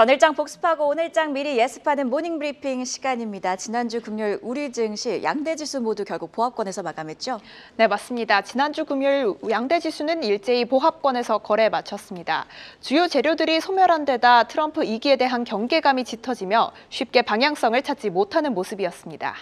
전일장 복습하고 오늘장 미리 예습하는 모닝브리핑 시간입니다. 지난주 금요일 우리 증시 양대 지수 모두 결국 보합권에서 마감했죠? 네, 맞습니다. 지난주 금요일 양대 지수는 일제히 보합권에서 거래에 마쳤습니다. 주요 재료들이 소멸한 데다 트럼프 2기에 대한 경계감이 짙어지며 쉽게 방향성을 찾지 못하는 모습이었습니다.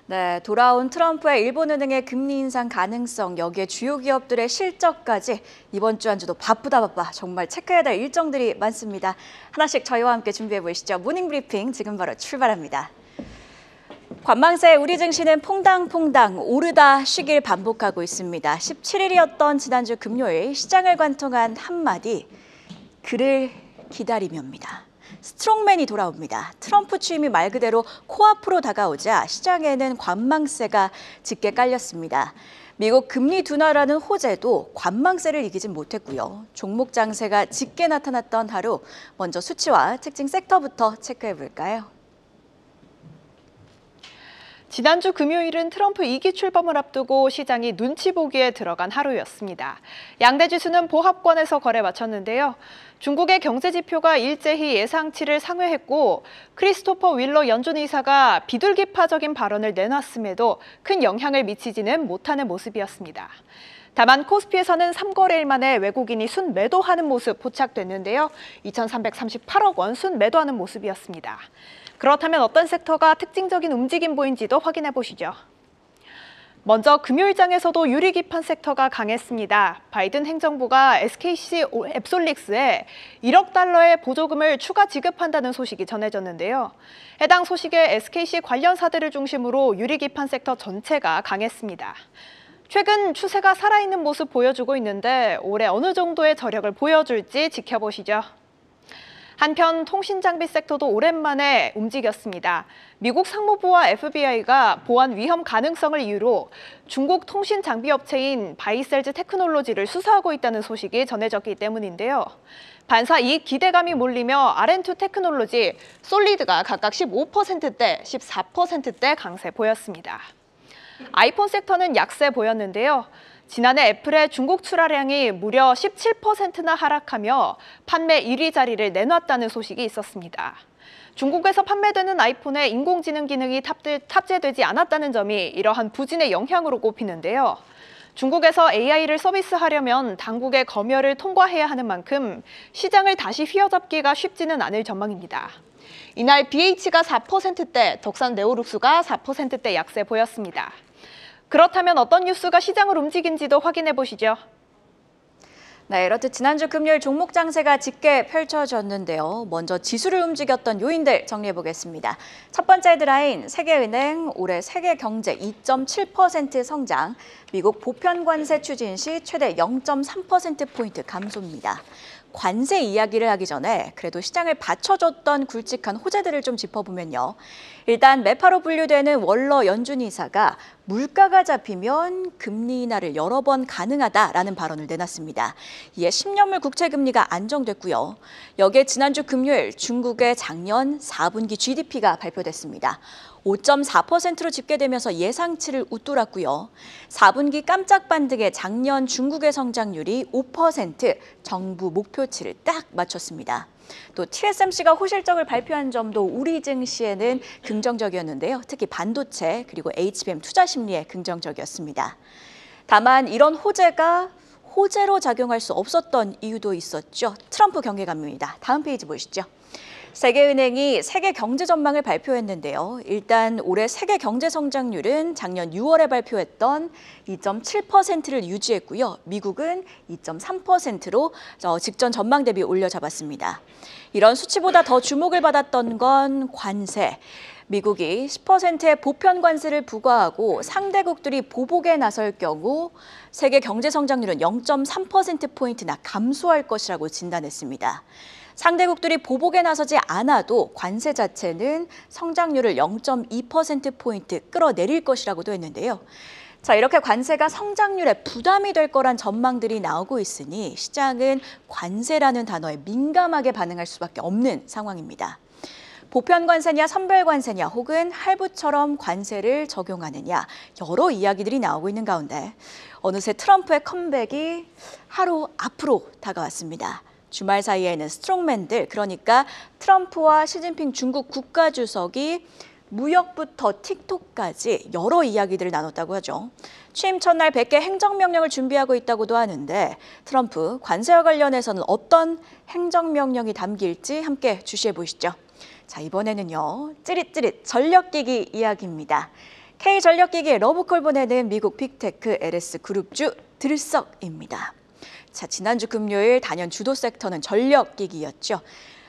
네, 돌아온 트럼프의 일본은행의 금리 인상 가능성, 여기에 주요 기업들의 실적까지 이번 주 한 주도 바빠 정말 체크해야 될 일정들이 많습니다. 하나씩 저희와 함께 준비해 보시죠. 모닝브리핑 지금 바로 출발합니다. 관망세 우리 증시는 퐁당퐁당 오르다 쉬길 반복하고 있습니다. 17일이었던 지난주 금요일 시장을 관통한 한마디, 그를 기다리며입니다. 스트롱맨이 돌아옵니다. 트럼프 취임이 말 그대로 코앞으로 다가오자 시장에는 관망세가 짙게 깔렸습니다. 미국 금리 둔화라는 호재도 관망세를 이기진 못했고요. 종목 장세가 짙게 나타났던 하루, 먼저 수치와 특징 섹터부터 체크해 볼까요? 지난주 금요일은 트럼프 2기 출범을 앞두고 시장이 눈치 보기에 들어간 하루였습니다. 양대 지수는 보합권에서 거래 마쳤는데요. 중국의 경제 지표가 일제히 예상치를 상회했고 크리스토퍼 윌러 연준 의사가 비둘기파적인 발언을 내놨음에도 큰 영향을 미치지는 못하는 모습이었습니다. 다만 코스피에서는 3거래일 만에 외국인이 순매도하는 모습 포착됐는데요. 2,338억 원 순매도하는 모습이었습니다. 그렇다면 어떤 섹터가 특징적인 움직임 보인지도 확인해 보시죠. 먼저 금요일장에서도 유리 기판 섹터가 강했습니다. 바이든 행정부가 SKC 앱솔릭스에 1억 달러의 보조금을 추가 지급한다는 소식이 전해졌는데요. 해당 소식에 SKC 관련사들을 중심으로 유리 기판 섹터 전체가 강했습니다. 최근 추세가 살아있는 모습 보여주고 있는데 올해 어느 정도의 저력을 보여줄지 지켜보시죠. 한편 통신장비 섹터도 오랜만에 움직였습니다. 미국 상무부와 FBI가 보안 위험 가능성을 이유로 중국 통신장비 업체인 바이셀즈 테크놀로지를 수사하고 있다는 소식이 전해졌기 때문인데요. 반사 이익 기대감이 몰리며 R&2 테크놀로지, 솔리드가 각각 15%대, 14%대 강세 보였습니다. 아이폰 섹터는 약세 보였는데요. 지난해 애플의 중국 출하량이 무려 17%나 하락하며 판매 1위 자리를 내놨다는 소식이 있었습니다. 중국에서 판매되는 아이폰에 인공지능 기능이 탑재되지 않았다는 점이 이러한 부진의 영향으로 꼽히는데요. 중국에서 AI를 서비스하려면 당국의 검열을 통과해야 하는 만큼 시장을 다시 휘어잡기가 쉽지는 않을 전망입니다. 이날 BH가 4%대, 덕산 네오룩스가 4%대 약세 보였습니다. 그렇다면 어떤 뉴스가 시장을 움직인지도 확인해 보시죠. 네, 이렇듯 지난주 금요일 종목 장세가 짙게 펼쳐졌는데요. 먼저 지수를 움직였던 요인들 정리해 보겠습니다. 첫 번째 헤드라인, 세계은행 올해 세계 경제 2.7% 성장, 미국 보편 관세 추진 시 최대 0.3%포인트 감소입니다. 관세 이야기를 하기 전에 그래도 시장을 받쳐줬던 굵직한 호재들을 좀 짚어보면요. 일단 매파로 분류되는 월러 연준 이사가 물가가 잡히면 금리 인하를 여러 번 가능하다라는 발언을 내놨습니다. 이에 10년물 국채금리가 안정됐고요. 여기에 지난주 금요일 중국의 작년 4분기 GDP가 발표됐습니다. 5.4%로 집계되면서 예상치를 웃돌았고요. 4분기 깜짝 반등의 작년 중국의 성장률이 5%, 정부 목표치를 딱 맞췄습니다. 또 TSMC가 호실적을 발표한 점도 우리 증시에는 긍정적이었는데요. 특히 반도체 그리고 HBM 투자 심리에 긍정적이었습니다. 다만 이런 호재가 호재로 작용할 수 없었던 이유도 있었죠. 트럼프 경계감입니다. 다음 페이지 보시죠. 세계은행이 세계 경제 전망을 발표했는데요. 일단 올해 세계 경제 성장률은 작년 6월에 발표했던 2.7%를 유지했고요. 미국은 2.3%로 직전 전망 대비 올려잡았습니다. 이런 수치보다 더 주목을 받았던 건 관세. 미국이 10%의 보편 관세를 부과하고 상대국들이 보복에 나설 경우 세계 경제 성장률은 0.3%포인트나 감소할 것이라고 진단했습니다. 상대국들이 보복에 나서지 않아도 관세 자체는 성장률을 0.2%포인트 끌어내릴 것이라고도 했는데요. 자, 이렇게 관세가 성장률에 부담이 될 거란 전망들이 나오고 있으니 시장은 관세라는 단어에 민감하게 반응할 수밖에 없는 상황입니다. 보편 관세냐 선별 관세냐 혹은 할부처럼 관세를 적용하느냐 여러 이야기들이 나오고 있는 가운데 어느새 트럼프의 컴백이 하루 앞으로 다가왔습니다. 주말 사이에는 스트롱맨들, 그러니까 트럼프와 시진핑 중국 국가주석이 무역부터 틱톡까지 여러 이야기들을 나눴다고 하죠. 취임 첫날 100개 행정명령을 준비하고 있다고도 하는데 트럼프 관세와 관련해서는 어떤 행정명령이 담길지 함께 주시해 보시죠. 자, 이번에는요. 찌릿찌릿 전력기기 이야기입니다. K전력기기에 러브콜 보내는 미국 빅테크 LS 그룹주 들썩입니다. 자, 지난주 금요일 단연 주도 섹터는 전력기기였죠.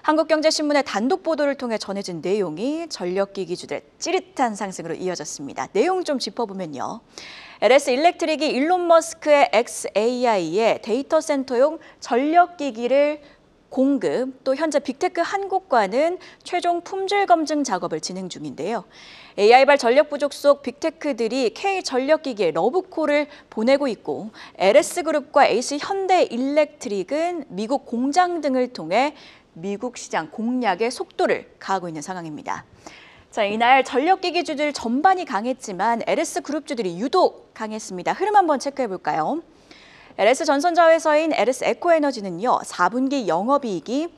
한국경제신문의 단독 보도를 통해 전해진 내용이 전력기기주들의 찌릿한 상승으로 이어졌습니다. 내용 좀 짚어보면요. LS 일렉트릭이 일론 머스크의 xAI의 데이터 센터용 전력기기를 공급, 또 현재 빅테크 한국과는 최종 품질 검증 작업을 진행 중인데요. AI발 전력 부족 속 빅테크들이 K전력기기에 러브콜을 보내고 있고 LS그룹과 H현대일렉트릭은 미국 공장 등을 통해 미국 시장 공략의 속도를 가하고 있는 상황입니다. 자, 이날 전력기기주들 전반이 강했지만 LS그룹주들이 유독 강했습니다. 흐름 한번 체크해 볼까요? LS전선자 회사인 LS에코에너지는요. 4분기 영업이익이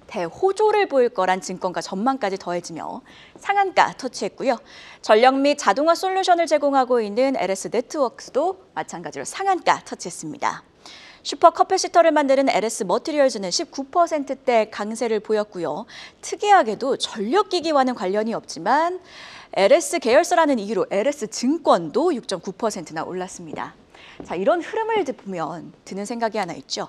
대호조를 보일 거란 증권가 전망까지 더해지며 상한가 터치했고요. 전력 및 자동화 솔루션을 제공하고 있는 LS네트워크스도 마찬가지로 상한가 터치했습니다. 슈퍼커패시터를 만드는 LS 머티리얼즈는 19%대 강세를 보였고요. 특이하게도 전력기기와는 관련이 없지만 LS 계열사라는 이유로 LS증권도 6.9%나 올랐습니다. 자, 이런 흐름을 보면 드는 생각이 하나 있죠.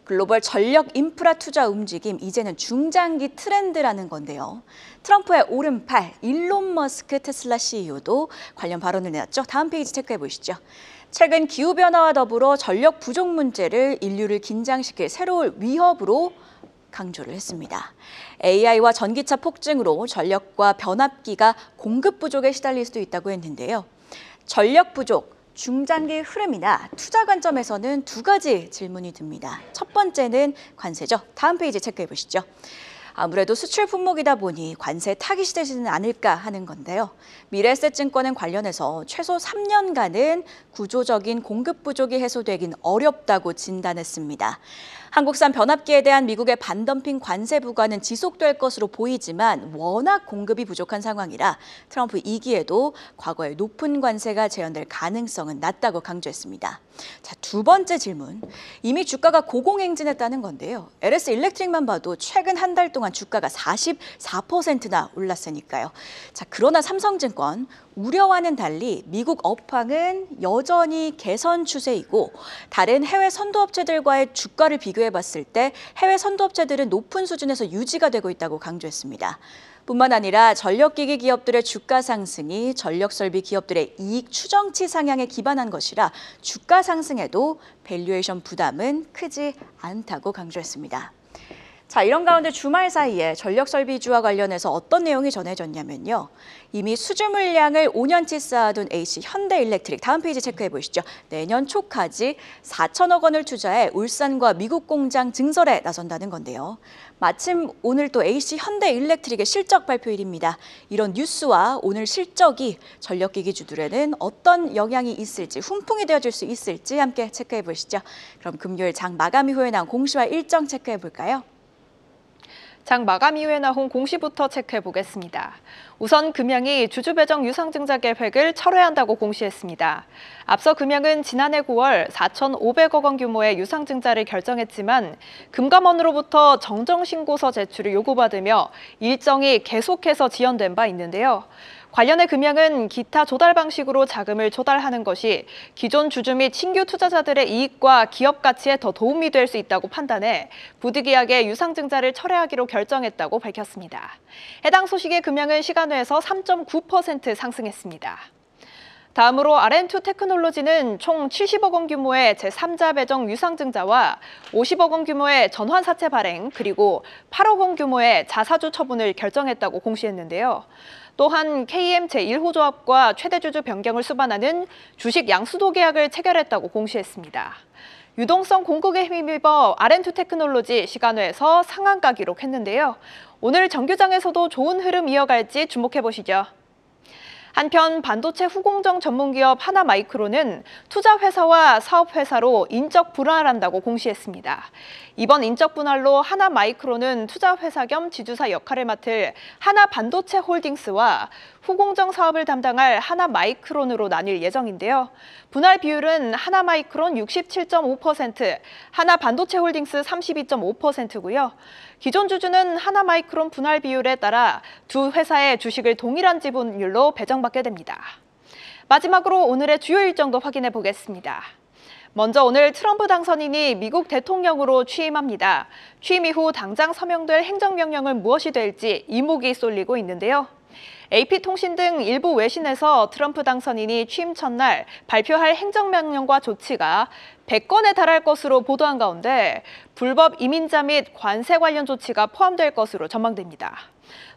글로벌 전력 인프라 투자 움직임, 이제는 중장기 트렌드라는 건데요. 트럼프의 오른팔 일론 머스크 테슬라 CEO도 관련 발언을 내놨죠. 다음 페이지 체크해 보시죠. 최근 기후변화와 더불어 전력 부족 문제를 인류를 긴장시킬 새로운 위협으로 강조를 했습니다. AI와 전기차 폭증으로 전력과 변압기가 공급 부족에 시달릴 수도 있다고 했는데요. 전력 부족, 중장기 흐름이나 투자 관점에서는 두 가지 질문이 듭니다. 첫 번째는 관세죠. 다음 페이지 체크해 보시죠. 아무래도 수출 품목이다 보니 관세 타깃이 되지는 않을까 하는 건데요. 미래에셋증권은 관련해서 최소 3년간은 구조적인 공급 부족이 해소되긴 어렵다고 진단했습니다. 한국산 변압기에 대한 미국의 반덤핑 관세 부과는 지속될 것으로 보이지만 워낙 공급이 부족한 상황이라 트럼프 2기에도 과거의 높은 관세가 재현될 가능성은 낮다고 강조했습니다. 자, 두 번째 질문. 이미 주가가 고공행진했다는 건데요. LS 일렉트릭만 봐도 최근 한 달 동안 주가가 44%나 올랐으니까요. 자, 그러나 삼성증권 우려와는 달리 미국 업황은 여전히 개선 추세이고 다른 해외 선도업체들과의 주가를 비교해 봤을 때 해외 선도업체들은 높은 수준에서 유지가 되고 있다고 강조했습니다. 뿐만 아니라 전력기기 기업들의 주가 상승이 전력설비 기업들의 이익 추정치 상향에 기반한 것이라 주가 상승에도 밸류에이션 부담은 크지 않다고 강조했습니다. 자, 이런 가운데 주말 사이에 전력설비주와 관련해서 어떤 내용이 전해졌냐면요. 이미 수주 물량을 5년치 쌓아둔 H현대일렉트릭, 다음 페이지 체크해 보시죠. 내년 초까지 4천억 원을 투자해 울산과 미국 공장 증설에 나선다는 건데요. 마침 오늘 또 H현대일렉트릭의 실적 발표일입니다. 이런 뉴스와 오늘 실적이 전력기기주들에는 어떤 영향이 있을지, 훈풍이 되어줄 수 있을지 함께 체크해 보시죠. 그럼 금요일 장 마감 이후에 나온 공시와 일정 체크해 볼까요? 장 마감 이후에 나온 공시부터 체크해 보겠습니다. 우선 금양이 주주 배정 유상증자 계획을 철회한다고 공시했습니다. 앞서 금양은 지난해 9월 4,500억 원 규모의 유상증자를 결정했지만 금감원으로부터 정정신고서 제출을 요구받으며 일정이 계속해서 지연된 바 있는데요. 관련해 금양은 기타 조달 방식으로 자금을 조달하는 것이 기존 주주 및 신규 투자자들의 이익과 기업 가치에 더 도움이 될 수 있다고 판단해 부득이하게 유상증자를 철회하기로 결정했다고 밝혔습니다. 해당 소식에 금양은 시간외에서 3.9% 상승했습니다. 다음으로 RM2 테크놀로지는 총 70억 원 규모의 제3자 배정 유상증자와 50억 원 규모의 전환사채 발행, 그리고 8억 원 규모의 자사주 처분을 결정했다고 공시했는데요. 또한 KM 제1호조합과 최대주주 변경을 수반하는 주식 양수도 계약을 체결했다고 공시했습니다. 유동성 공급에 힘입어 RM2 테크놀로지 시간외에서 상한가 기록했는데요. 오늘 정규장에서도 좋은 흐름 이어갈지 주목해보시죠. 한편 반도체 후공정 전문기업 하나마이크론은 투자회사와 사업회사로 인적 분할한다고 공시했습니다. 이번 인적 분할로 하나마이크론은 투자회사 겸 지주사 역할을 맡을 하나반도체홀딩스와 후공정 사업을 담당할 하나마이크론으로 나뉠 예정인데요. 분할 비율은 하나마이크론 67.5%, 하나반도체홀딩스 32.5%고요. 기존 주주는 하나마이크론 분할 비율에 따라 두 회사의 주식을 동일한 지분율로 배정받게 됩니다. 마지막으로 오늘의 주요 일정도 확인해 보겠습니다. 먼저 오늘 트럼프 당선인이 미국 대통령으로 취임합니다. 취임 이후 당장 서명될 행정명령은 무엇이 될지 이목이 쏠리고 있는데요. AP통신 등 일부 외신에서 트럼프 당선인이 취임 첫날 발표할 행정명령과 조치가 100건에 달할 것으로 보도한 가운데 불법 이민자 및 관세 관련 조치가 포함될 것으로 전망됩니다.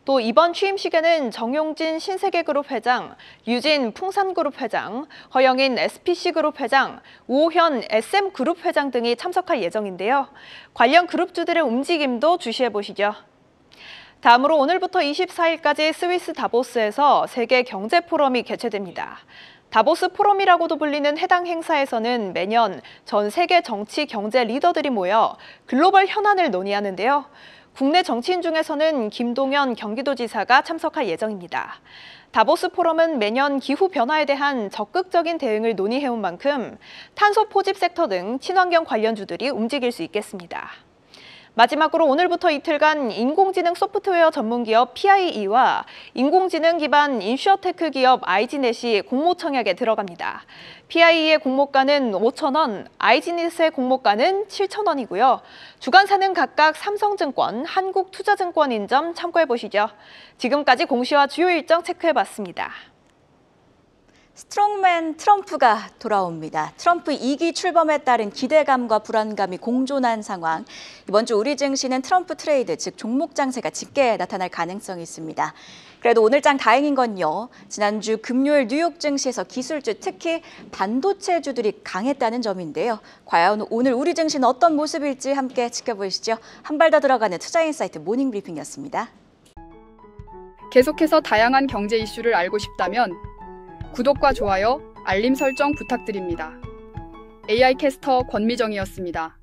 또 이번 취임식에는 정용진 신세계그룹 회장, 유진 풍산그룹 회장, 허영인 SPC그룹 회장, 우호현 SM그룹 회장 등이 참석할 예정인데요. 관련 그룹주들의 움직임도 주시해 보시죠. 다음으로 오늘부터 24일까지 스위스 다보스에서 세계 경제 포럼이 개최됩니다. 다보스 포럼이라고도 불리는 해당 행사에서는 매년 전 세계 정치 경제 리더들이 모여 글로벌 현안을 논의하는데요. 국내 정치인 중에서는 김동연 경기도지사가 참석할 예정입니다. 다보스 포럼은 매년 기후 변화에 대한 적극적인 대응을 논의해온 만큼 탄소 포집 섹터 등 친환경 관련주들이 움직일 수 있겠습니다. 마지막으로 오늘부터 이틀간 인공지능 소프트웨어 전문기업 PIE와 인공지능 기반 인슈어테크 기업 아이지넷이 공모청약에 들어갑니다. PIE의 공모가는 5,000원, 아이지넷의 공모가는 7,000원이고요. 주관사는 각각 삼성증권, 한국투자증권인 점 참고해보시죠. 지금까지 공시와 주요 일정 체크해봤습니다. 스트롱맨 트럼프가 돌아옵니다. 트럼프 2기 출범에 따른 기대감과 불안감이 공존한 상황. 이번 주 우리 증시는 트럼프 트레이드, 즉 종목 장세가 짙게 나타날 가능성이 있습니다. 그래도 오늘 장 다행인 건요. 지난주 금요일 뉴욕 증시에서 기술주, 특히 반도체주들이 강했다는 점인데요. 과연 오늘 우리 증시는 어떤 모습일지 함께 지켜보시죠. 한 발 더 들어가는 투자인사이트 모닝 브리핑이었습니다. 계속해서 다양한 경제 이슈를 알고 싶다면 구독과 좋아요, 알림 설정 부탁드립니다. AI 캐스터 권미정이었습니다.